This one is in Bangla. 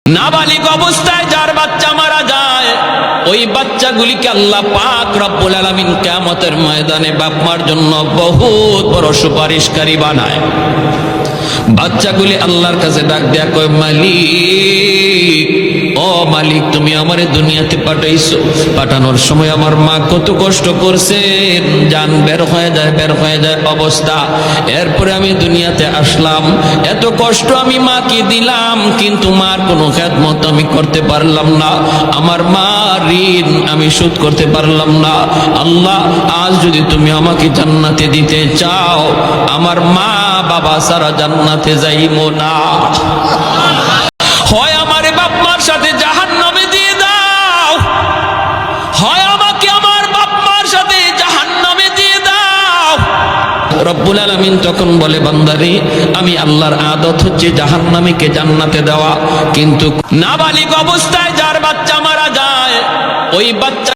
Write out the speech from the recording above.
নাবালিগ অবস্থায় যার বাচ্চা মারা যায়, ওই বাচ্চাগুলিকে আল্লাহ পাক রব্বুল আলামিন কিয়ামতের ময়দানে বাপ মার জন্য বহুত বড় সুপারিশকারী বানায়। বাচ্চাগুলি আল্লাহর কাছে ডাক দেয়া কয়, মালিক, ও মালিক, তুমি আমারে দুনিয়াতে পাঠাইছো, পাঠানোর সময় আমার মা কত কষ্ট করছেন, জান বের হয়ে যায় অবস্থা। এরপরে আমি দুনিয়াতে আসলাম, এত কষ্ট আমি মাকে দিলাম, কিন্তু মার কোনো খেদমত আমি করতে পারলাম না, আমার মা ঋণ আমি শোধ করতে পারলাম না। আল্লাহ, আজ যদি তুমি আমাকে জান্নাতে দিতে চাও, আমার মা বাবা সারা জান্নাতে যাইবো না, হয় আমার বাপ মার সাথে জাহান্নামে দিয়ে দাও, হয় আমাকে আমার বাপ মার সাথে জাহান্নামে দিয়ে দাও। রব্বুল আলামিন তখন বলে, বান্দারে, আমি আল্লাহর আদত হচ্ছে জাহান্নামীকে জান্নাতে দেওয়া, কিন্তু নাবালিগ অবস্থায় যার বাচ্চা মারা যায়, ওই বাচ্চা